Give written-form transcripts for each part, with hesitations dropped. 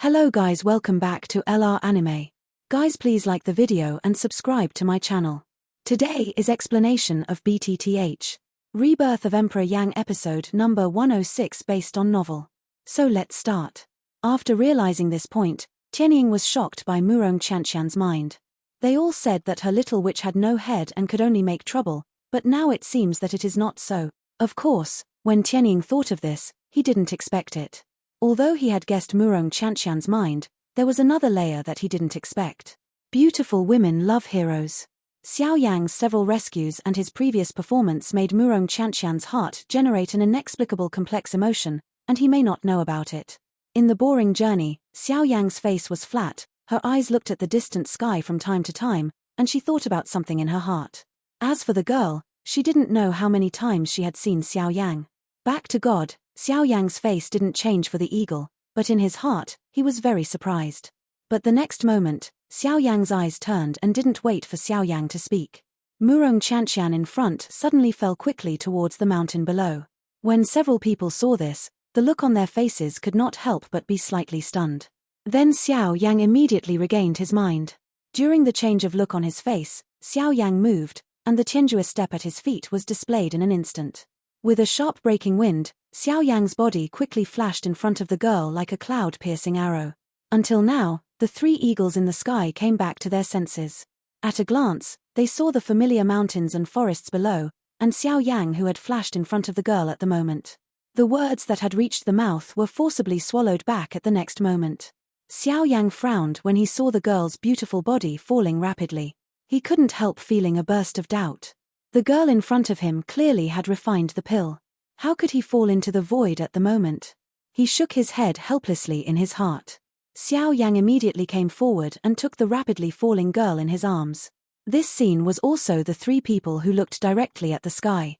Hello guys, welcome back to LR Anime. Guys, please like the video and subscribe to my channel. Today is explanation of BTTH Rebirth of Emperor Yang episode number 106 based on novel. So let's start. After realizing this point, Tianying was shocked by Murong Qianqian's mind. They all said that her little witch had no head and could only make trouble, but now it seems that it is not so. Of course, when Tianying thought of this, he didn't expect it. Although he had guessed Murong Qianqian's mind, there was another layer that he didn't expect. Beautiful women love heroes. Xiao Yan's several rescues and his previous performance made Murong Qianqian's heart generate an inexplicable complex emotion, and he may not know about it. In the boring journey, Xiao Yan's face was flat, her eyes looked at the distant sky from time to time, and she thought about something in her heart. As for the girl, she didn't know how many times she had seen Xiao Yan. Back to God, Xiao Yan's face didn't change for the eagle, but in his heart, he was very surprised. But the next moment, Xiao Yan's eyes turned and didn't wait for Xiao Yan to speak. Murong Qianqian in front suddenly fell quickly towards the mountain below. When several people saw this, the look on their faces could not help but be slightly stunned. Then Xiao Yan immediately regained his mind. During the change of look on his face, Xiao Yan moved, and the tenuous step at his feet was displayed in an instant. With a sharp breaking wind, Xiao Yan's body quickly flashed in front of the girl like a cloud-piercing arrow. Until now, the three eagles in the sky came back to their senses. At a glance, they saw the familiar mountains and forests below, and Xiao Yan who had flashed in front of the girl at the moment. The words that had reached the mouth were forcibly swallowed back at the next moment. Xiao Yan frowned when he saw the girl's beautiful body falling rapidly. He couldn't help feeling a burst of doubt. The girl in front of him clearly had refined the pill. How could he fall into the void at the moment? He shook his head helplessly in his heart. Xiao Yan immediately came forward and took the rapidly falling girl in his arms. This scene was also the three people who looked directly at the sky.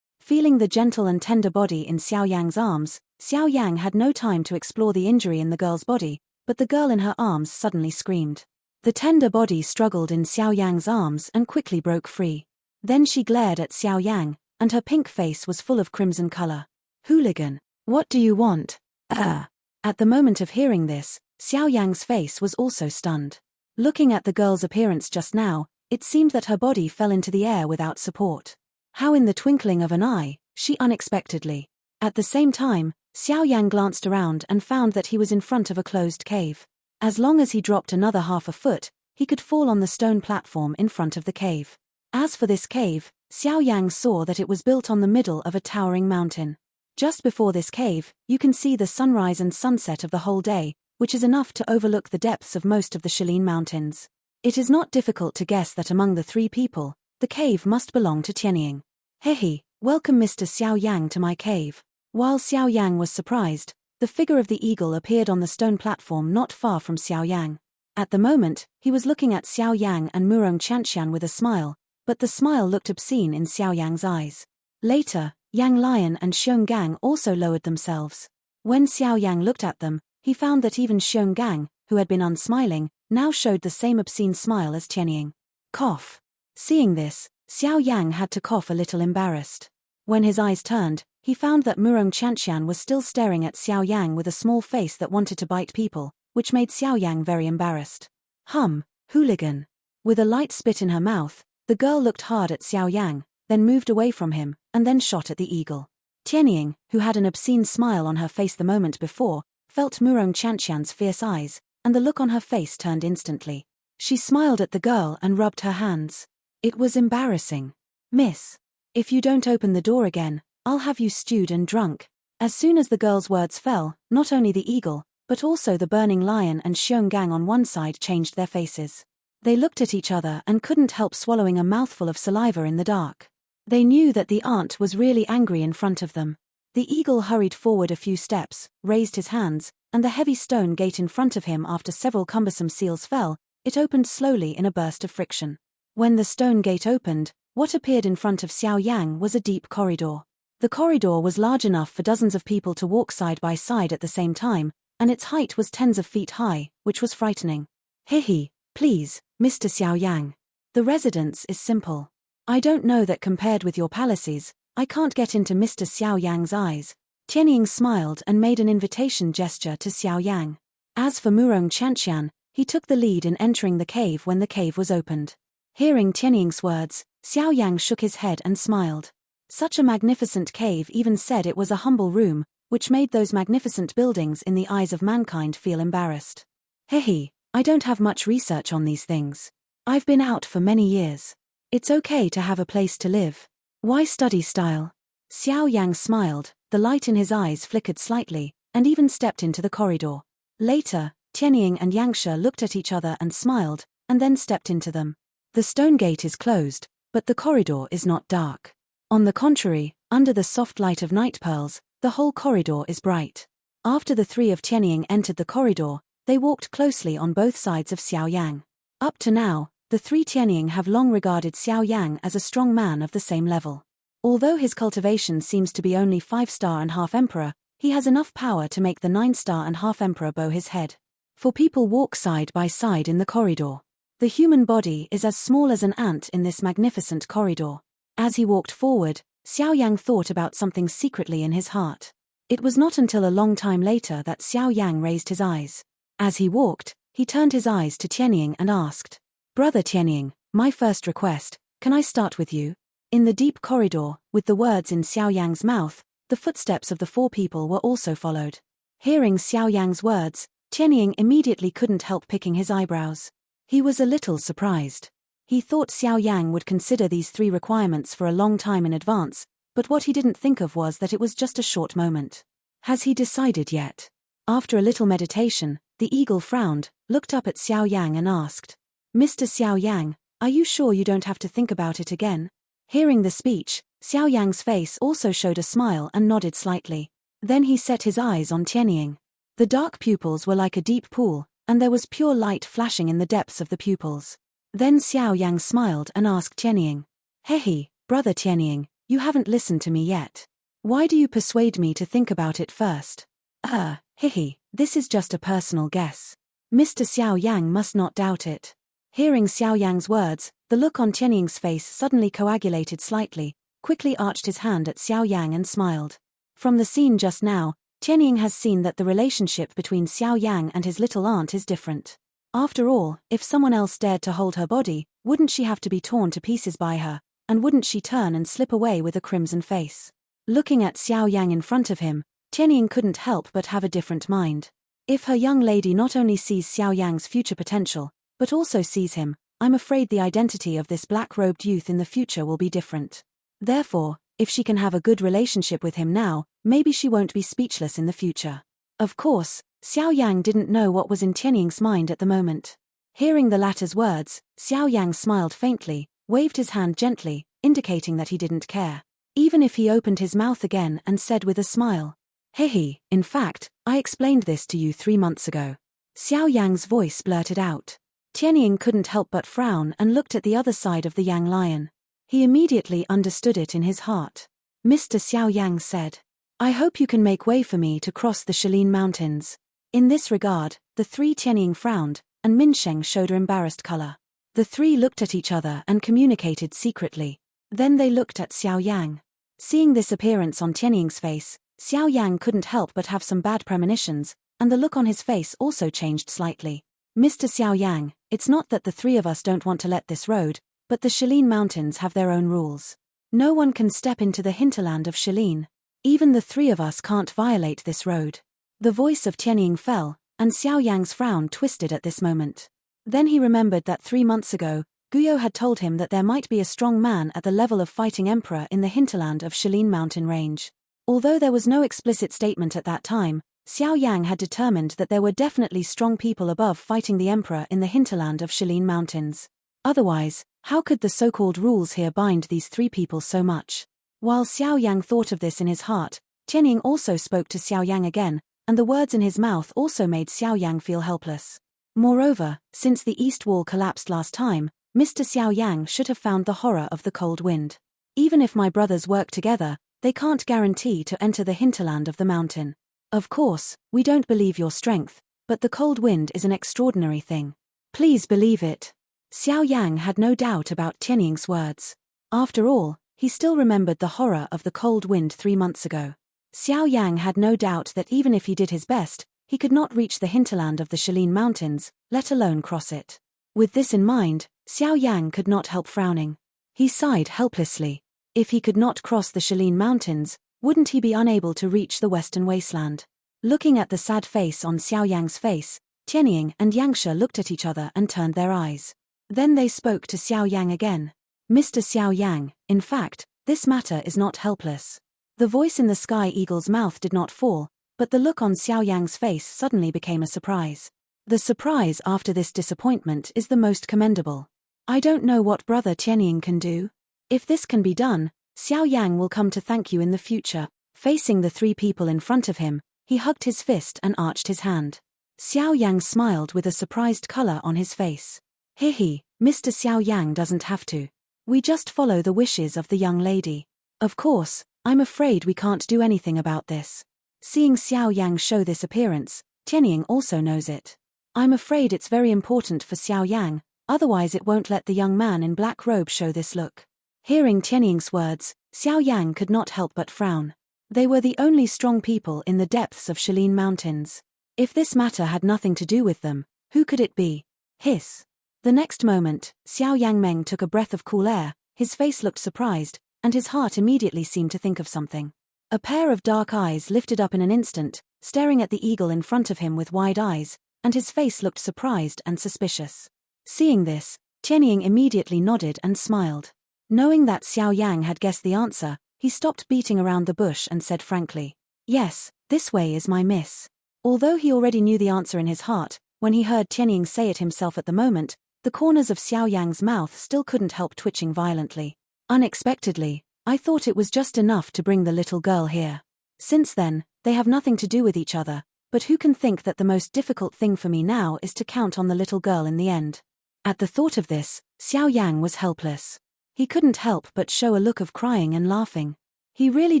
Feeling the gentle and tender body in Xiao Yan's arms, Xiao Yan had no time to explore the injury in the girl's body, but the girl in her arms suddenly screamed. The tender body struggled in Xiao Yan's arms and quickly broke free. Then she glared at Xiao Yan, and her pink face was full of crimson color. "Hooligan, what do you want?" At the moment of hearing this, Xiao Yan's face was also stunned. Looking at the girl's appearance just now, it seemed that her body fell into the air without support. How in the twinkling of an eye, she unexpectedly. At the same time, Xiao Yan glanced around and found that he was in front of a closed cave. As long as he dropped another half a foot, he could fall on the stone platform in front of the cave. As for this cave, Xiao Yan saw that it was built on the middle of a towering mountain. Just before this cave, you can see the sunrise and sunset of the whole day, which is enough to overlook the depths of most of the Shilin Mountains. It is not difficult to guess that among the three people, the cave must belong to Tianying. "Hehe, welcome Mr. Xiao Yan to my cave." While Xiao Yan was surprised, the figure of the eagle appeared on the stone platform not far from Xiao Yan. At the moment, he was looking at Xiao Yan and Murong Qianqian with a smile, but the smile looked obscene in Xiao Yan's eyes. Later, Yang Lion and Xiong Gang also lowered themselves. When Xiao Yan looked at them, he found that even Xiong Gang, who had been unsmiling, now showed the same obscene smile as Tianying. Cough. Seeing this, Xiao Yan had to cough a little embarrassed. When his eyes turned, he found that Murong Qianqian was still staring at Xiao Yan with a small face that wanted to bite people, which made Xiao Yan very embarrassed. Hooligan. With a light spit in her mouth, the girl looked hard at Xiao Yan, then moved away from him, and then shot at the eagle. Tianying, who had an obscene smile on her face the moment before, felt Murong Qianqian's fierce eyes, and the look on her face turned instantly. She smiled at the girl and rubbed her hands. It was embarrassing. "Miss, if you don't open the door again, I'll have you stewed and drunk." As soon as the girl's words fell, not only the eagle, but also the burning lion and Xiong Gang on one side changed their faces. They looked at each other and couldn't help swallowing a mouthful of saliva in the dark. They knew that the aunt was really angry in front of them. The eagle hurried forward a few steps, raised his hands, and the heavy stone gate in front of him after several cumbersome seals fell, it opened slowly in a burst of friction. When the stone gate opened, what appeared in front of Xiao Yan was a deep corridor. The corridor was large enough for dozens of people to walk side by side at the same time, and its height was tens of feet high, which was frightening. "Hehe, please, Mr. Xiao Yan. The residence is simple. I don't know that compared with your palaces, I can't get into Mr. Xiao Yan's eyes." Tianying smiled and made an invitation gesture to Xiao Yan. As for Murong Qianqian, he took the lead in entering the cave when the cave was opened. Hearing Tianying's words, Xiao Yang shook his head and smiled. Such a magnificent cave even said it was a humble room, which made those magnificent buildings in the eyes of mankind feel embarrassed. Hehe, I don't have much research on these things. I've been out for many years. It's okay to have a place to live. Why study style? Xiao Yang smiled, the light in his eyes flickered slightly, and even stepped into the corridor. Later, Tianying and Yangshe looked at each other and smiled, and then stepped into them. The stone gate is closed, but the corridor is not dark. On the contrary, under the soft light of night pearls, the whole corridor is bright. After the three of Tianying entered the corridor, they walked closely on both sides of Xiao Yang. Up to now, the three Tianying have long regarded Xiao Yang as a strong man of the same level. Although his cultivation seems to be only 5-star and half emperor, he has enough power to make the 9-star and half emperor bow his head. For people walk side by side in the corridor. The human body is as small as an ant in this magnificent corridor. As he walked forward, Xiao Yang thought about something secretly in his heart. It was not until a long time later that Xiao Yang raised his eyes. As he walked, he turned his eyes to Tianying and asked, "Brother Tianying, my first request, can I start with you?" In the deep corridor, with the words in Xiao Yang's mouth, the footsteps of the four people were also followed. Hearing Xiao Yang's words, Tianying immediately couldn't help picking his eyebrows. He was a little surprised. He thought Xiao Yang would consider these three requirements for a long time in advance, but what he didn't think of was that it was just a short moment. Has he decided yet? After a little meditation, the eagle frowned, looked up at Xiao Yang and asked, "Mr. Xiao Yang, are you sure you don't have to think about it again?" Hearing the speech, Xiao Yang's face also showed a smile and nodded slightly. Then he set his eyes on Tianying. The dark pupils were like a deep pool, and there was pure light flashing in the depths of the pupils. Then Xiao Yang smiled and asked Tianying, "Hehe, brother Tianying, you haven't listened to me yet. Why do you persuade me to think about it first?" Hehe, this is just a personal guess. Mr. Xiao Yang must not doubt it." Hearing Xiao Yang's words, the look on Tianying's face suddenly coagulated slightly, quickly arched his hand at Xiao Yang and smiled. From the scene just now, Tianying has seen that the relationship between Xiao Yang and his little aunt is different. After all, if someone else dared to hold her body, wouldn't she have to be torn to pieces by her, and wouldn't she turn and slip away with a crimson face? Looking at Xiao Yang in front of him, Tianying couldn't help but have a different mind. If her young lady not only sees Xiao Yang's future potential, but also sees him, I'm afraid the identity of this black-robed youth in the future will be different. Therefore, if she can have a good relationship with him now, maybe she won't be speechless in the future. Of course, Xiao Yang didn't know what was in Tianying's mind at the moment. Hearing the latter's words, Xiao Yang smiled faintly, waved his hand gently, indicating that he didn't care. Even if he opened his mouth again and said with a smile, "Hehe, in fact, I explained this to you 3 months ago." Xiao Yang's voice blurted out. Tianying couldn't help but frown and looked at the other side of the Yang lion. He immediately understood it in his heart. Mr. Xiao Yang said, "I hope you can make way for me to cross the Shalin Mountains." In this regard, the three Tianying frowned, and Minsheng showed an embarrassed color. The three looked at each other and communicated secretly. Then they looked at Xiao Yang. Seeing this appearance on Tianying's face, Xiao Yang couldn't help but have some bad premonitions, and the look on his face also changed slightly. "Mr. Xiao Yang, it's not that the three of us don't want to let this road, but the Shalin Mountains have their own rules. No one can step into the hinterland of Shalin. Even the three of us can't violate this road." The voice of Tianying fell, and Xiao Yang's frown twisted at this moment. Then he remembered that 3 months ago, Guyo had told him that there might be a strong man at the level of fighting emperor in the hinterland of Shalin mountain range. Although there was no explicit statement at that time, Xiao Yang had determined that there were definitely strong people above fighting the emperor in the hinterland of Shalin mountains. Otherwise, how could the so-called rules here bind these three people so much? While Xiao Yang thought of this in his heart, Tianying also spoke to Xiao Yang again, and the words in his mouth also made Xiao Yang feel helpless. Moreover, since the east wall collapsed last time, Mr. Xiao Yang should have found the horror of the cold wind. Even if my brothers work together, they can't guarantee to enter the hinterland of the mountain. Of course, we don't believe your strength, but the cold wind is an extraordinary thing. Please believe it. Xiao Yang had no doubt about Tianying's words. After all, he still remembered the horror of the cold wind 3 months ago. Xiao Yang had no doubt that even if he did his best, he could not reach the hinterland of the Shaolin Mountains, let alone cross it. With this in mind, Xiao Yang could not help frowning. He sighed helplessly. If he could not cross the Shaolin Mountains, wouldn't he be unable to reach the Western Wasteland? Looking at the sad face on Xiao Yang's face, Tianying and Yangsha looked at each other and turned their eyes. Then they spoke to Xiao Yang again. Mr. Xiao Yang, in fact, this matter is not helpless. The voice in the sky eagle's mouth did not fall, but the look on Xiao Yang's face suddenly became a surprise. The surprise after this disappointment is the most commendable. I don't know what Brother Tianying can do. If this can be done, Xiao Yang will come to thank you in the future. Facing the three people in front of him, he hugged his fist and arched his hand. Xiao Yang smiled with a surprised color on his face. Hehe, Mr. Xiao Yang doesn't have to. We just follow the wishes of the young lady. Of course, I'm afraid we can't do anything about this. Seeing Xiao Yang show this appearance, Tianying also knows it. I'm afraid it's very important for Xiao Yang, otherwise it won't let the young man in black robe show this look. Hearing Tianying's words, Xiao Yang could not help but frown. They were the only strong people in the depths of Shaolin Mountains. If this matter had nothing to do with them, who could it be? Hiss. The next moment, Xiao Yang Meng took a breath of cool air, his face looked surprised, and his heart immediately seemed to think of something. A pair of dark eyes lifted up in an instant, staring at the eagle in front of him with wide eyes, and his face looked surprised and suspicious. Seeing this, Tianying immediately nodded and smiled. Knowing that Xiao Yang had guessed the answer, he stopped beating around the bush and said frankly, "Yes, this way is my miss." Although he already knew the answer in his heart, when he heard Tianying say it himself at the moment, the corners of Xiao Yang's mouth still couldn't help twitching violently. Unexpectedly, I thought it was just enough to bring the little girl here. Since then, they have nothing to do with each other, but who can think that the most difficult thing for me now is to count on the little girl in the end? At the thought of this, Xiao Yang was helpless. He couldn't help but show a look of crying and laughing. He really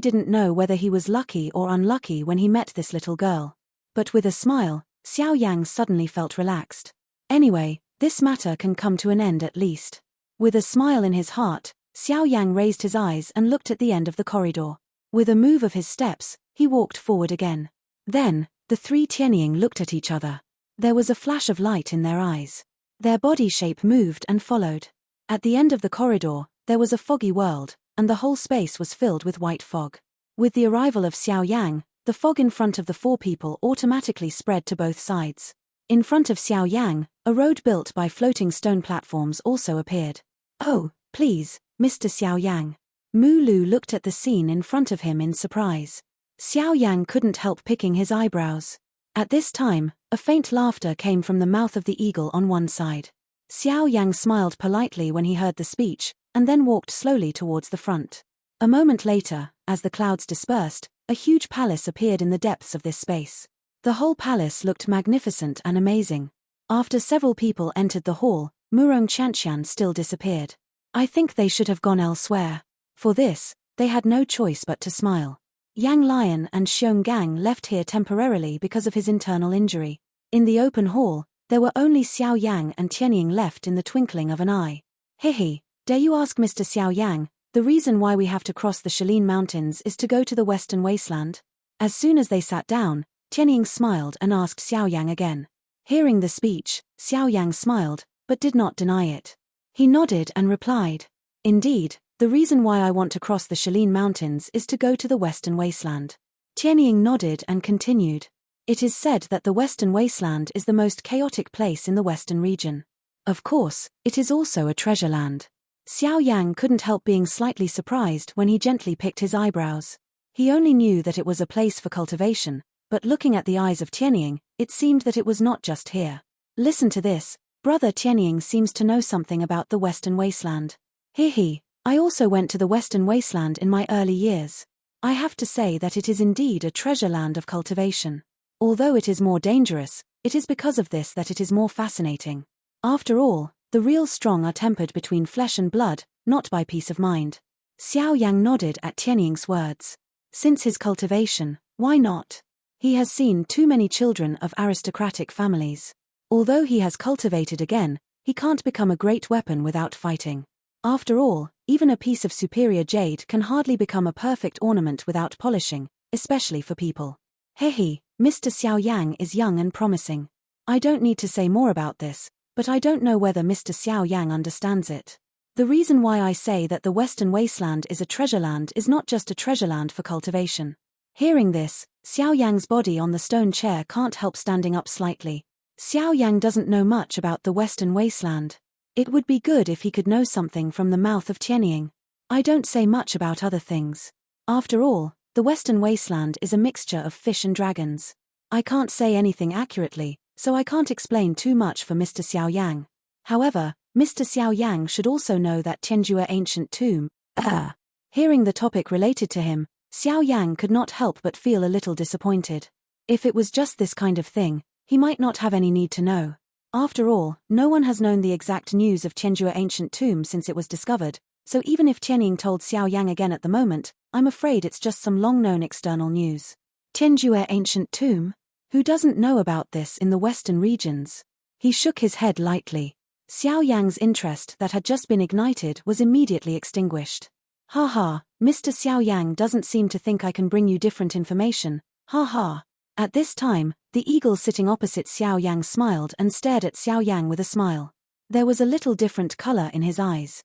didn't know whether he was lucky or unlucky when he met this little girl. But with a smile, Xiao Yang suddenly felt relaxed. Anyway, this matter can come to an end at least. With a smile in his heart, Xiao Yang raised his eyes and looked at the end of the corridor. With a move of his steps, he walked forward again. Then, the three Tianying looked at each other. There was a flash of light in their eyes. Their body shape moved and followed. At the end of the corridor, there was a foggy world, and the whole space was filled with white fog. With the arrival of Xiao Yang, the fog in front of the four people automatically spread to both sides. In front of Xiao Yang, a road built by floating stone platforms also appeared. "Oh, please, Mr. Xiao Yang." Mu Lu looked at the scene in front of him in surprise. Xiao Yang couldn't help picking his eyebrows. At this time, a faint laughter came from the mouth of the eagle on one side. Xiao Yang smiled politely when he heard the speech, and then walked slowly towards the front. A moment later, as the clouds dispersed, a huge palace appeared in the depths of this space. The whole palace looked magnificent and amazing. After several people entered the hall, Murong Chanshan still disappeared. I think they should have gone elsewhere. For this, they had no choice but to smile. Yang Lion and Xiong Gang left here temporarily because of his internal injury. In the open hall, there were only Xiao Yang and Tianying left in the twinkling of an eye. Hehe, dare you ask Mr. Xiao Yang, the reason why we have to cross the Shaolin Mountains is to go to the Western Wasteland? As soon as they sat down, Tianying smiled and asked Xiao Yang again. Hearing the speech, Xiao Yang smiled, but did not deny it. He nodded and replied, "Indeed, the reason why I want to cross the Shaolin Mountains is to go to the Western Wasteland." Tianying nodded and continued. It is said that the Western Wasteland is the most chaotic place in the Western region. Of course, it is also a treasure land. Xiao Yang couldn't help being slightly surprised when he gently picked his eyebrows. He only knew that it was a place for cultivation, but looking at the eyes of Tianying, it seemed that it was not just here. Listen to this, Brother Tianying seems to know something about the Western Wasteland. Hehe, I also went to the Western Wasteland in my early years. I have to say that it is indeed a treasure land of cultivation. Although it is more dangerous, it is because of this that it is more fascinating. After all, the real strong are tempered between flesh and blood, not by peace of mind. Xiao Yang nodded at Tianying's words. Since his cultivation, why not? He has seen too many children of aristocratic families. Although he has cultivated again, he can't become a great weapon without fighting. After all, even a piece of superior jade can hardly become a perfect ornament without polishing, especially for people. Hehe, Mr. Xiao Yang is young and promising. I don't need to say more about this, but I don't know whether Mr. Xiao Yang understands it. The reason why I say that the Western Wasteland is a treasure land is not just a treasure land for cultivation. Hearing this, Xiao Yang's body on the stone chair can't help standing up slightly. Xiao Yang doesn't know much about the Western Wasteland. It would be good if he could know something from the mouth of Tianying. I don't say much about other things. After all, the Western Wasteland is a mixture of fish and dragons. I can't say anything accurately, so I can't explain too much for Mr. Xiao Yang. However, Mr. Xiao Yang should also know that Tianjue ancient tomb. Hearing the topic related to him, Xiao Yang could not help but feel a little disappointed. If it was just this kind of thing, he might not have any need to know. After all, no one has known the exact news of Tianjue ancient tomb since it was discovered, so even if Tianying told Xiao Yang again at the moment, I'm afraid it's just some long-known external news. Tianjue ancient tomb? Who doesn't know about this in the western regions? He shook his head lightly. Xiao Yang's interest that had just been ignited was immediately extinguished. Haha, Mr. Xiao Yang doesn't seem to think I can bring you different information, haha. At this time, the eagle sitting opposite Xiao Yang smiled and stared at Xiao Yang with a smile. There was a little different color in his eyes.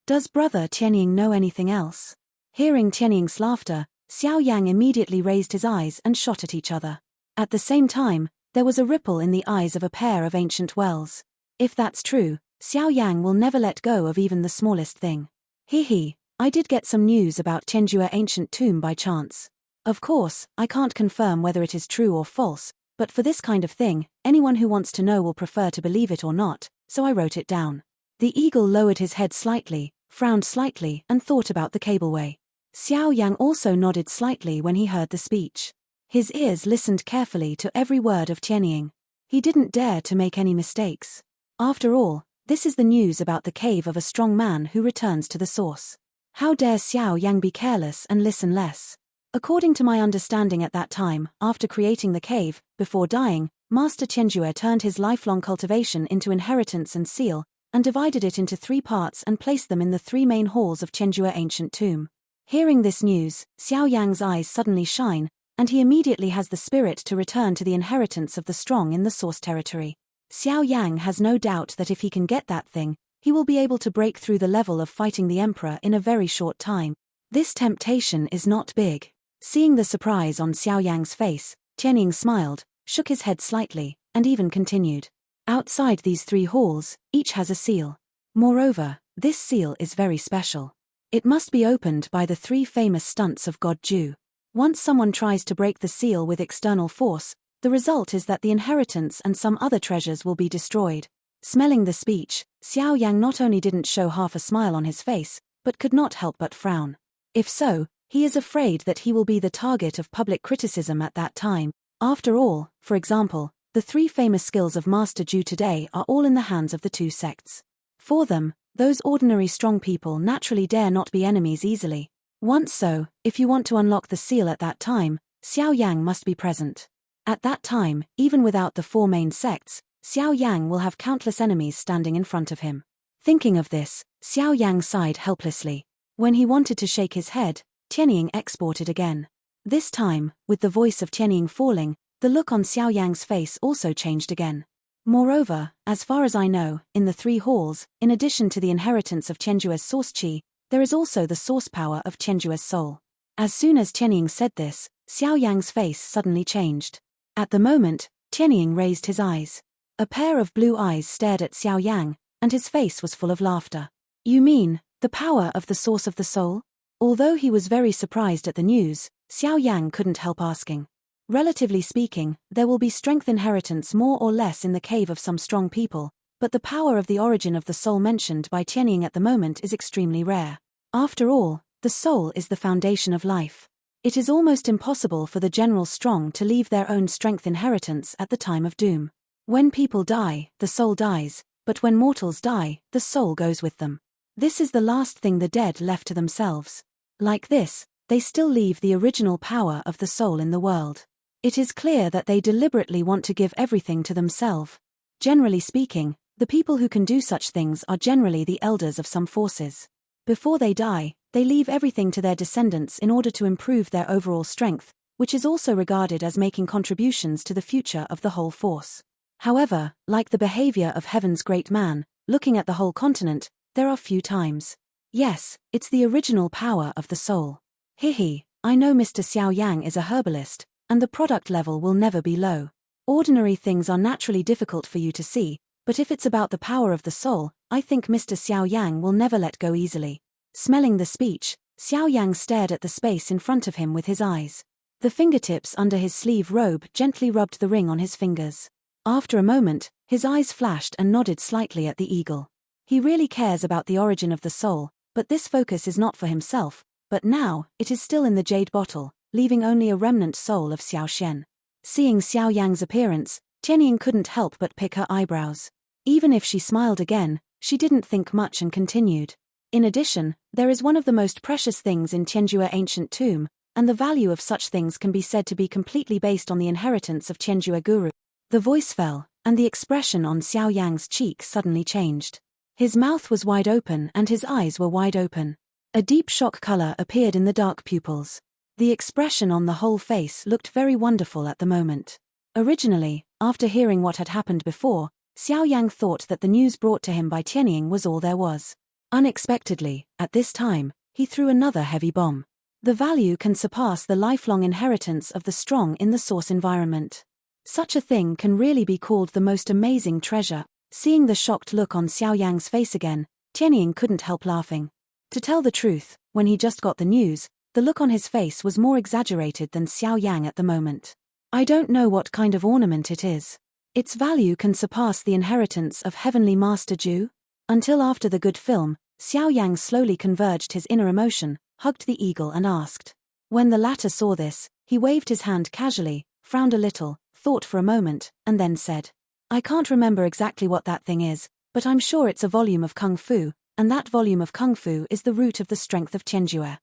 Does brother Tianying know anything else? Hearing Tianying's laughter, Xiao Yang immediately raised his eyes and shot at each other. At the same time, there was a ripple in the eyes of a pair of ancient wells. If that's true, Xiao Yang will never let go of even the smallest thing. Hehe, I did get some news about Tianjue ancient tomb by chance. Of course, I can't confirm whether it is true or false, but for this kind of thing, anyone who wants to know will prefer to believe it or not, so I wrote it down. The eagle lowered his head slightly, frowned slightly, and thought about the cableway. Xiao Yang also nodded slightly when he heard the speech. His ears listened carefully to every word of Tianying. He didn't dare to make any mistakes. After all, this is the news about the cave of a strong man who returns to the source. How dare Xiao Yang be careless and listen less? According to my understanding at that time, after creating the cave, before dying, Master Tianjue turned his lifelong cultivation into inheritance and seal, and divided it into 3 parts and placed them in the 3 main halls of Tianjue ancient tomb. Hearing this news, Xiao Yang's eyes suddenly shine, and he immediately has the spirit to return to the inheritance of the strong in the source territory. Xiao Yang has no doubt that if he can get that thing, he will be able to break through the level of fighting the emperor in a very short time. This temptation is not big. Seeing the surprise on Xiao Yang's face, Tianying smiled, shook his head slightly, and even continued. Outside these 3 halls, each has a seal. Moreover, this seal is very special. It must be opened by the 3 famous stunts of God Ju. Once someone tries to break the seal with external force, the result is that the inheritance and some other treasures will be destroyed. Smelling the speech, Xiao Yang not only didn't show half a smile on his face, but could not help but frown. If so, he is afraid that he will be the target of public criticism at that time. After all, for example, the 3 famous skills of Master Ju today are all in the hands of the 2 sects. For them, those ordinary strong people naturally dare not be enemies easily. Once so, if you want to unlock the seal at that time, Xiao Yang must be present. At that time, even without the 4 main sects, Xiao Yang will have countless enemies standing in front of him. Thinking of this, Xiao Yang sighed helplessly. When he wanted to shake his head, Tianying exported again. This time, with the voice of Tianying falling, the look on Xiao Yang's face also changed again. Moreover, as far as I know, in the 3 halls, in addition to the inheritance of Tianjue's source qi, there is also the source power of Tianjue's soul. As soon as Tianying said this, Xiao Yang's face suddenly changed. At the moment, Tianying raised his eyes. A pair of blue eyes stared at Xiao Yang, and his face was full of laughter. You mean, the power of the source of the soul? Although he was very surprised at the news, Xiao Yang couldn't help asking. Relatively speaking, there will be strength inheritance more or less in the cave of some strong people, but the power of the origin of the soul mentioned by Tianying at the moment is extremely rare. After all, the soul is the foundation of life. It is almost impossible for the general strong to leave their own strength inheritance at the time of doom. When people die, the soul dies, but when mortals die, the soul goes with them. This is the last thing the dead left to themselves. Like this, they still leave the original power of the soul in the world. It is clear that they deliberately want to give everything to themselves. Generally speaking, the people who can do such things are generally the elders of some forces. Before they die, they leave everything to their descendants in order to improve their overall strength, which is also regarded as making contributions to the future of the whole force. However, like the behavior of heaven's great man, looking at the whole continent, there are few times. Yes, it's the original power of the soul. Hihi, I know Mr. Xiao Yang is a herbalist, and the product level will never be low. Ordinary things are naturally difficult for you to see, but if it's about the power of the soul, I think Mr. Xiao Yang will never let go easily. Smelling the speech, Xiao Yang stared at the space in front of him with his eyes. The fingertips under his sleeve robe gently rubbed the ring on his fingers. After a moment, his eyes flashed and nodded slightly at the eagle. He really cares about the origin of the soul, but this focus is not for himself, but now, it is still in the jade bottle, leaving only a remnant soul of Xiao Shen. Seeing Xiao Yang's appearance, Tianying couldn't help but pick her eyebrows. Even if she smiled again, she didn't think much and continued. In addition, there is one of the most precious things in Tianjua ancient tomb, and the value of such things can be said to be completely based on the inheritance of Tianjua guru. The voice fell, and the expression on Xiao Yang's cheek suddenly changed. His mouth was wide open and his eyes were wide open. A deep shock color appeared in the dark pupils. The expression on the whole face looked very wonderful at the moment. Originally, after hearing what had happened before, Xiao Yang thought that the news brought to him by Tianying was all there was. Unexpectedly, at this time, he threw another heavy bomb. The value can surpass the lifelong inheritance of the strong in the source environment. Such a thing can really be called the most amazing treasure. Seeing the shocked look on Xiao Yang's face again, Tianying couldn't help laughing. To tell the truth, when he just got the news, the look on his face was more exaggerated than Xiao Yang at the moment. I don't know what kind of ornament it is. Its value can surpass the inheritance of Heavenly Master Ju? Until after the good film, Xiao Yang slowly converged his inner emotion, hugged the eagle and asked. When the latter saw this, he waved his hand casually, frowned a little, thought for a moment, and then said, I can't remember exactly what that thing is, but I'm sure it's a volume of Kung Fu, and that volume of Kung Fu is the root of the strength of Tianjua.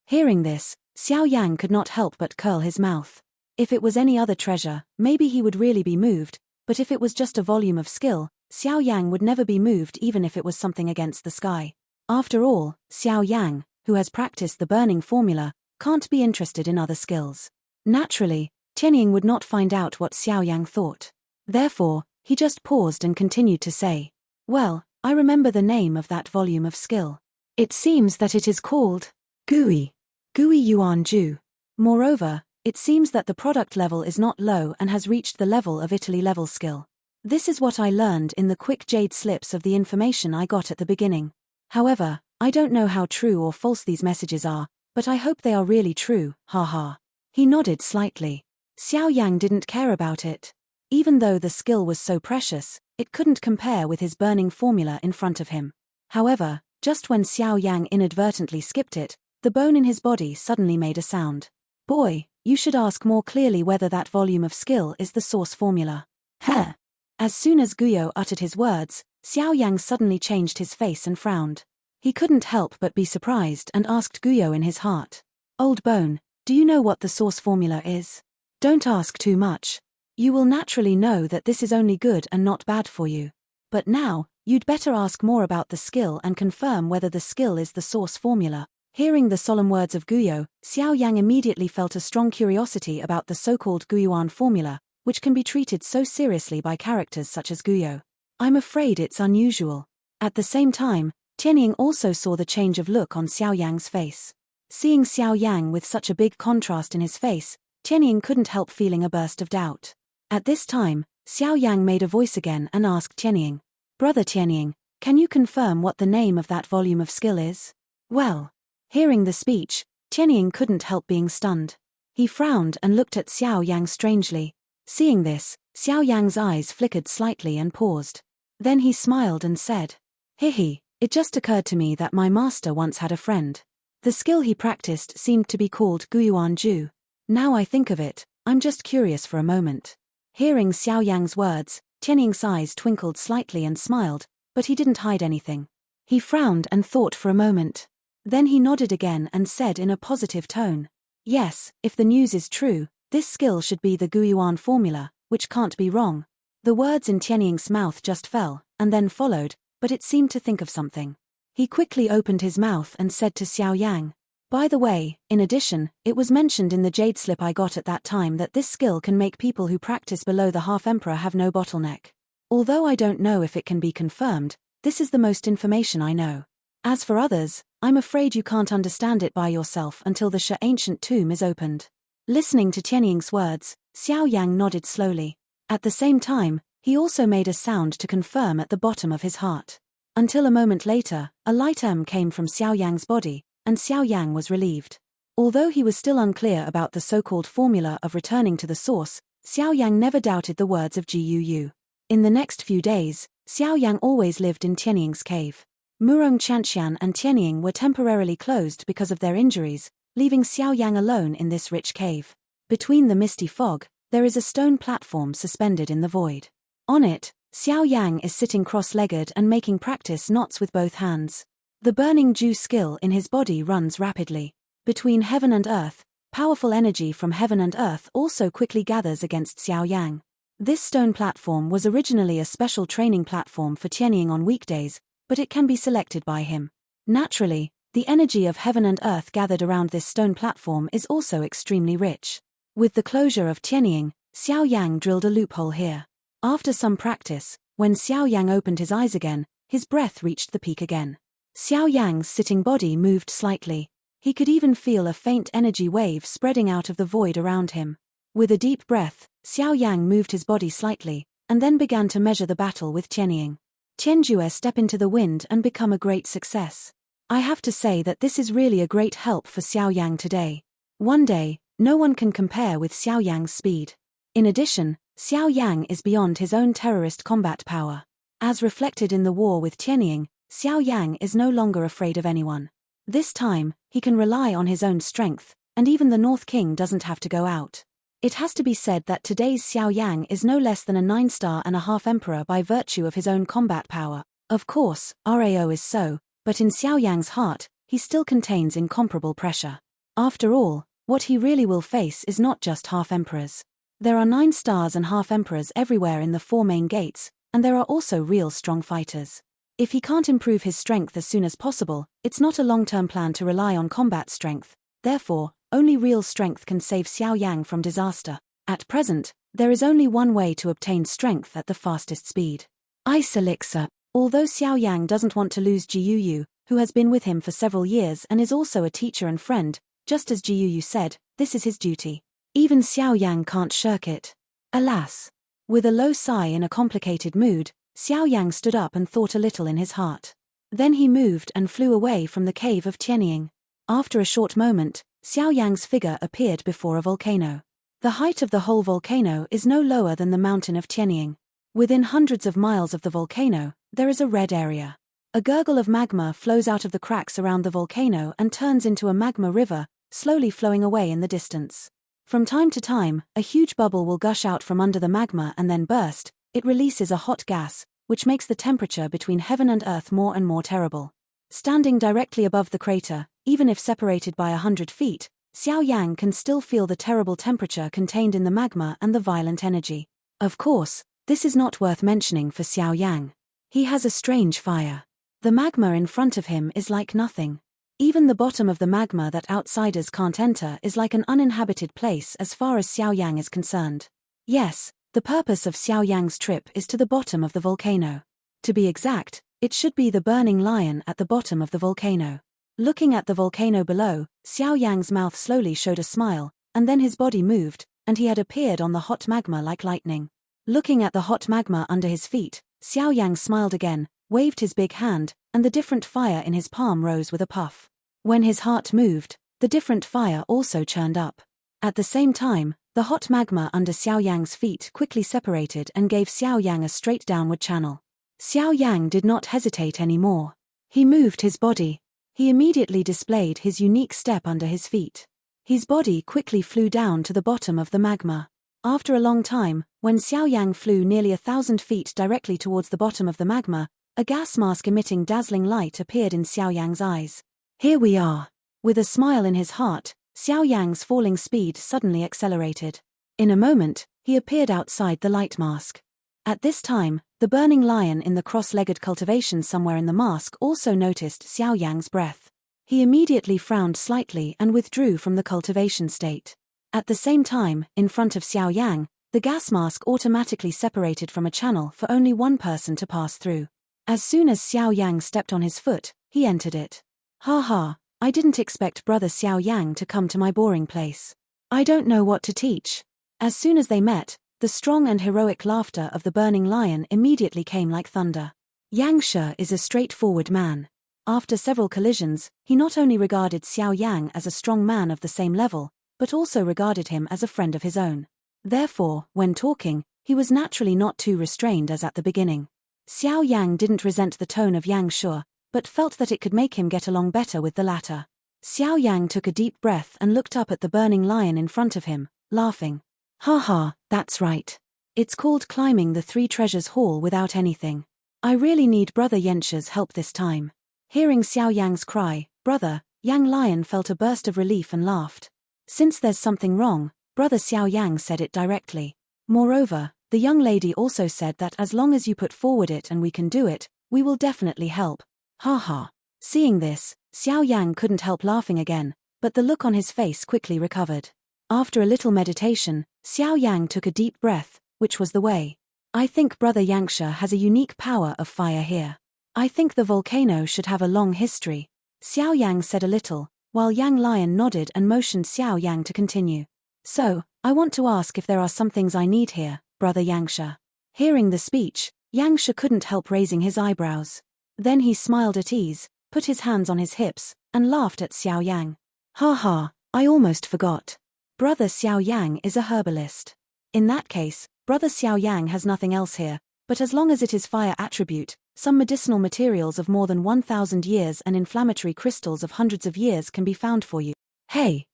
Hearing this, Xiao Yang could not help but curl his mouth. If it was any other treasure, maybe he would really be moved, but if it was just a volume of skill, Xiao Yang would never be moved even if it was something against the sky. After all, Xiao Yang, who has practiced the burning formula, can't be interested in other skills. Naturally, Tianying would not find out what Xiao Yang thought. Therefore, he just paused and continued to say, well, I remember the name of that volume of skill. It seems that it is called Gui Yuan Ju. Moreover, it seems that the product level is not low and has reached the level of Italy level skill. This is what I learned in the quick jade slips of the information I got at the beginning. However, I don't know how true or false these messages are, but I hope they are really true, haha. He nodded slightly. Xiao Yang didn't care about it. Even though the skill was so precious, it couldn't compare with his burning formula in front of him. However, just when Xiao Yang inadvertently skipped it, the bone in his body suddenly made a sound. Boy, you should ask more clearly whether that volume of skill is the source formula. Heh. As soon as Guyo uttered his words, Xiao Yang suddenly changed his face and frowned. He couldn't help but be surprised and asked Guyo in his heart. Old Bone, do you know what the source formula is? Don't ask too much. You will naturally know that this is only good and not bad for you. But now, you'd better ask more about the skill and confirm whether the skill is the source formula. Hearing the solemn words of Guyo, Xiao Yang immediately felt a strong curiosity about the so-called Guyuan formula, which can be treated so seriously by characters such as Guyo. I'm afraid it's unusual. At the same time, Tianying also saw the change of look on Xiao Yang's face. Seeing Xiao Yang with such a big contrast in his face, Tianying couldn't help feeling a burst of doubt. At this time, Xiao Yang made a voice again and asked Tianying, Brother Tianying, can you confirm what the name of that volume of skill is? Well, hearing the speech, Tianying couldn't help being stunned. He frowned and looked at Xiao Yang strangely. Seeing this, Xiao Yang's eyes flickered slightly and paused. Then he smiled and said, Hihi, it just occurred to me that my master once had a friend. The skill he practiced seemed to be called Guyuan Ju. Now I think of it, I'm just curious for a moment. Hearing Xiao Yang's words, Tianying's eyes twinkled slightly and smiled, but he didn't hide anything. He frowned and thought for a moment. Then he nodded again and said in a positive tone, Yes, if the news is true, this skill should be the Guyuan formula, which can't be wrong. The words in Tianying's mouth just fell, and then followed, but it seemed to think of something. He quickly opened his mouth and said to Xiao Yang, By the way, in addition, it was mentioned in the jade slip I got at that time that this skill can make people who practice below the half-emperor have no bottleneck. Although I don't know if it can be confirmed, this is the most information I know. As for others, I'm afraid you can't understand it by yourself until the Shi ancient tomb is opened. Listening to Tianying's words, Xiao Yan nodded slowly. At the same time, he also made a sound to confirm at the bottom of his heart. Until a moment later, a light came from Xiao Yang's body, and Xiao Yan was relieved. Although he was still unclear about the so-called formula of returning to the source, Xiao Yan never doubted the words of Guu. In the next few days, Xiao Yan always lived in Tianying's cave. Murong Chanshan and Tianying were temporarily closed because of their injuries, leaving Xiao Yan alone in this rich cave. Between the misty fog, there is a stone platform suspended in the void. On it, Xiao Yan is sitting cross-legged and making practice knots with both hands. The burning dew skill in his body runs rapidly. Between heaven and earth, powerful energy from heaven and earth also quickly gathers against Xiao Yan. This stone platform was originally a special training platform for Tianying on weekdays, but it can be selected by him. Naturally, the energy of heaven and earth gathered around this stone platform is also extremely rich. With the closure of Tianying, Xiao Yan drilled a loophole here. After some practice, when Xiao Yan opened his eyes again, his breath reached the peak again. Xiao Yan's sitting body moved slightly. He could even feel a faint energy wave spreading out of the void around him. With a deep breath, Xiao Yan moved his body slightly, and then began to measure the battle with Tianying. Tianjue step into the wind and become a great success. I have to say that this is really a great help for Xiao Yan today. One day, no one can compare with Xiao Yan's speed. In addition, Xiao Yan is beyond his own terrorist combat power. As reflected in the war with Tianying, Xiao Yan is no longer afraid of anyone. This time, he can rely on his own strength, and even the North King doesn't have to go out. It has to be said that today's Xiao Yan is no less than a 9-star and a half emperor by virtue of his own combat power. Of course, Rao is so, but in Xiao Yan's heart, he still contains incomparable pressure. After all, what he really will face is not just half emperors. There are 9 stars and half emperors everywhere in the 4 main gates, and there are also real strong fighters. If he can't improve his strength as soon as possible, it's not a long-term plan to rely on combat strength. Therefore, only real strength can save Xiao Yan from disaster. At present, there is only one way to obtain strength at the fastest speed. Ice elixir. Although Xiao Yan doesn't want to lose Guu, who has been with him for several years and is also a teacher and friend, just as Guu said, this is his duty. Even Xiao Yan can't shirk it. Alas! With a low sigh in a complicated mood, Xiao Yan stood up and thought a little in his heart. Then he moved and flew away from the cave of Tianying. After a short moment, Xiao Yan's figure appeared before a volcano. The height of the whole volcano is no lower than the mountain of Tianying. Within hundreds of miles of the volcano, there is a red area. A gurgle of magma flows out of the cracks around the volcano and turns into a magma river, slowly flowing away in the distance. From time to time, a huge bubble will gush out from under the magma and then burst. It releases a hot gas, which makes the temperature between heaven and earth more and more terrible. Standing directly above the crater, even if separated by 100 feet, Xiao Yan can still feel the terrible temperature contained in the magma and the violent energy. Of course, this is not worth mentioning for Xiao Yan. He has a strange fire. The magma in front of him is like nothing. Even the bottom of the magma that outsiders can't enter is like an uninhabited place as far as Xiao Yan is concerned. Yes, the purpose of Xiao Yan's trip is to the bottom of the volcano. To be exact, it should be the burning lion at the bottom of the volcano. Looking at the volcano below, Xiao Yan's mouth slowly showed a smile, and then his body moved, and he had appeared on the hot magma like lightning. Looking at the hot magma under his feet, Xiao Yan smiled again, waved his big hand, and the different fire in his palm rose with a puff. When his heart moved, the different fire also churned up. At the same time, the hot magma under Xiao Yan's feet quickly separated and gave Xiao Yan a straight downward channel. Xiao Yan did not hesitate anymore. He moved his body. He immediately displayed his unique step under his feet. His body quickly flew down to the bottom of the magma. After a long time, when Xiao Yan flew nearly 1,000 feet directly towards the bottom of the magma, a gas mask emitting dazzling light appeared in Xiao Yan's eyes. Here we are. With a smile in his heart, Xiao Yan's falling speed suddenly accelerated. In a moment, he appeared outside the light mask. At this time, the burning lion in the cross-legged cultivation somewhere in the mask also noticed Xiao Yan's breath. He immediately frowned slightly and withdrew from the cultivation state. At the same time, in front of Xiao Yang, the gas mask automatically separated from a channel for only one person to pass through. As soon as Xiao Yang stepped on his foot, he entered it. Ha ha, I didn't expect brother Xiao Yang to come to my boring place. I don't know what to teach. As soon as they met, the strong and heroic laughter of the burning lion immediately came like thunder. Yang Shi is a straightforward man. After several collisions, he not only regarded Xiao Yang as a strong man of the same level, but also regarded him as a friend of his own. Therefore, when talking, he was naturally not too restrained as at the beginning. Xiao Yang didn't resent the tone of Yang Shi, but felt that it could make him get along better with the latter. Xiao Yang took a deep breath and looked up at the burning lion in front of him, laughing. Ha ha, that's right. It's called climbing the 3 treasures hall without anything. I really need brother Yenshi's help this time. Hearing Xiao Yang's cry, brother, Yang Lion felt a burst of relief and laughed. Since there's something wrong, brother Xiao Yang said it directly. Moreover, the young lady also said that as long as you put forward it and we can do it, we will definitely help. Ha ha. Seeing this, Xiao Yang couldn't help laughing again, but the look on his face quickly recovered. After a little meditation, Xiao Yang took a deep breath, which was the way. I think brother Yang Shi has a unique power of fire here. I think the volcano should have a long history. Xiao Yang said a little, while Yang Lion nodded and motioned Xiao Yang to continue. So, I want to ask if there are some things I need here, brother Yang Shi. Hearing the speech, Yang Shi couldn't help raising his eyebrows. Then he smiled at ease, put his hands on his hips, and laughed at Xiao Yang. Ha ha, I almost forgot. Brother Xiao Yang is a herbalist. In that case, brother Xiao Yang has nothing else here, but as long as it is fire attribute, some medicinal materials of more than 1,000 years and inflammatory crystals of hundreds of years can be found for you. Hey,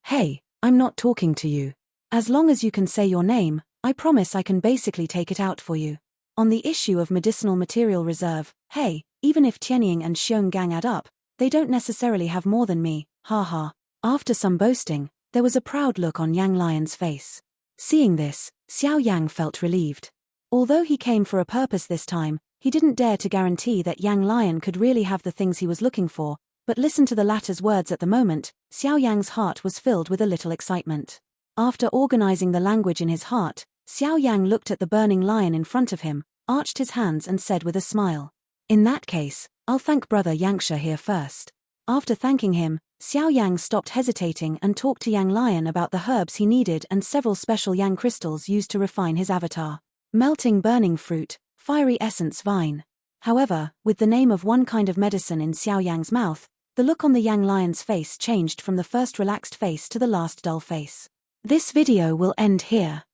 I'm not talking to you. As long as you can say your name, I promise I can basically take it out for you. On the issue of medicinal material reserve, hey, even if Tianying and Xionggang add up, they don't necessarily have more than me, haha. After some boasting, there was a proud look on Yang Lion's face. Seeing this, Xiao Yang felt relieved. Although he came for a purpose this time, he didn't dare to guarantee that Yang Lion could really have the things he was looking for, but listen to the latter's words at the moment, Xiao Yang's heart was filled with a little excitement. After organizing the language in his heart, Xiao Yang looked at the burning lion in front of him, arched his hands and said with a smile. In that case, I'll thank brother Yang Shi here first. After thanking him, Xiao Yang stopped hesitating and talked to Yang Lion about the herbs he needed and several special Yang crystals used to refine his avatar. Melting burning fruit, fiery essence vine. However, with the name of one kind of medicine in Xiao Yang's mouth, the look on the Yang Lion's face changed from the first relaxed face to the last dull face. This video will end here.